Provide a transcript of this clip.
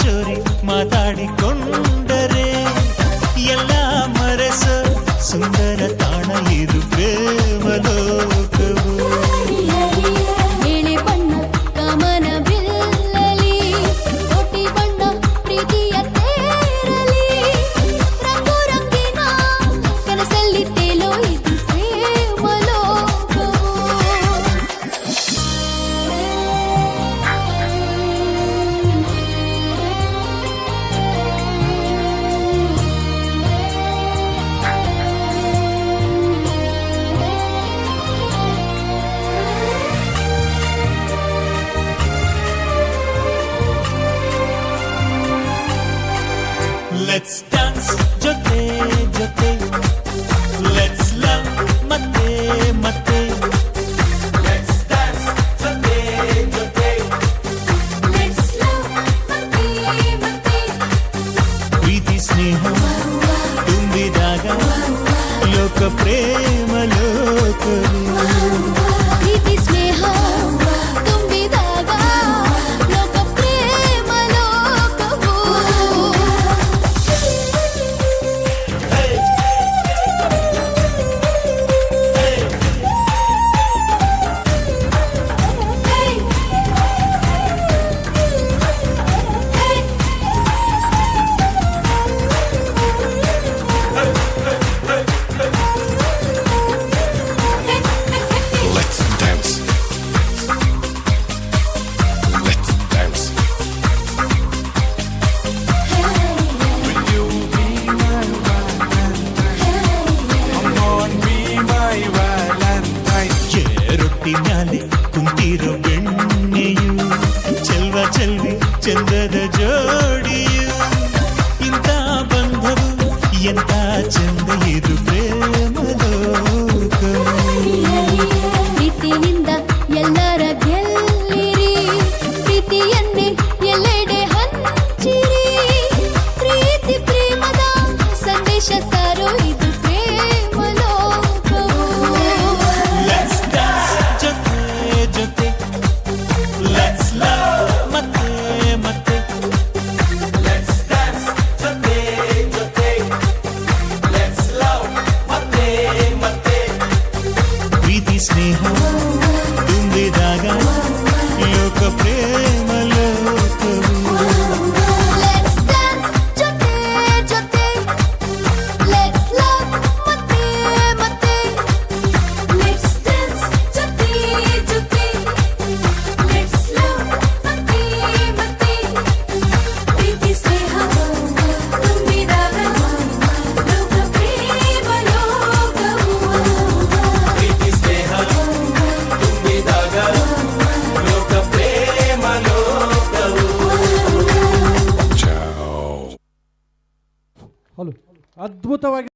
ಚೋರಿ ಮಾತಾಡಿಕೊಂಡರೆ ಎಲ್ಲ ಮರೆಸ ಸುಂದರ ತಾಣ ಇದು ಪ್ರೇಮ ಲೋಕವು. ನೀಲಿ ಬಣ್ಣ ಕಾಮನ ಬಿಲ್ಲಲಿ ಕೋಟಿ ಬಣ್ಣ ಪ್ರೀತಿಯ ತೇರಲಿ ರಂಗು ರಂಗಿನ ಕನಸಲ್ಲಿ ತೇಲೋ ಇದು ಪ್ರೇಮ ಲೋಕವು. Let's dance ಜೊತೆ ಜೊತೆ, let's love ಮತ್ತೆ ಮತ್ತೆ. Let's dance ಜೊತೆ ಜೊತೆ, Let's love ಮತ್ತೆ ಮತ್ತೆ. ಪ್ರೀತಿ ಸ್ನೇಹ ತುಂಬಿದಾಗ ಲೋಕ ಪ್ರೇಮ ಲೋಕವು. ಪ್ರೀತಿ ಸ್ನೇಹ ತುಂಬಿದಾಗ ಲೋಕ ಪ್ರೇಮ ಲೋಕವು. Let's dance. Let's dance. Will you be my Valentine? Come on, be my Valentine. ರೊಟ್ಟಿ ಮ್ಯಾಲೆ ಕುಂತಿರೋ ಬೆಣ್ಣೆಯು ಚೆಲ್ವ ಚೆಲ್ವಿ ಚಂದದ ಜೋಡಿಯು. ಇಂಥ ಬಂಧವು ಎಂಥ ಚಂದ ಇದು ಪ್ರೇಮ ಲೋಕವು. ಪ್ರೀತಿಯಿಂದ ಎಲ್ಲರ ಗೆಲ್ಲಿರಿ ಪ್ರೀತಿಯನ್ನೇ ಎಲ್ಲೆಡೆ ಹಂಚಿರಿ. ಪ್ರೀತಿ ಪ್ರೇಮದ ಸಂದೇಶ ಸಾರೋ ಇದು ಪ್ರೇಮ ಲೋಕವು. Let's dance ಜೊತೆ ಜೊತೆ, let's love ಮತ್ತೆ ಮತ್ತೆ. Let's dance ಜೊತೆ ಜೊತೆ, let's love ಮತ್ತೆ ಮತ್ತೆ. ಪ್ರೀತಿ ಸ್ನೇಹ ತುಂಬಿದಾಗ ಲೋಕ ಪ್ರೇಮ ಲೋಕವು. Let's dance ಜೊತೆ ಜೊತೆ, let's love ಮತ್ತೆ ಮತ್ತೆ. Let's dance ಜೊತೆ ಜೊತೆ, let's love ಮತ್ತೆ ಮತ್ತೆ. ಪ್ರೀತಿ ಸ್ನೇಹ ತುಂಬಿದಾಗ ಲೋಕ ಪ್ರೇಮ ಲೋಕವು. ಪ್ರೀತಿ ಸ್ನೇಹ ತುಂಬಿದಾಗ ಲೋಕ ಪ್ರೇಮ ಲೋಕವು. Ciao. ಹಲೋ ಅದ್ಭುತವಾಗಿ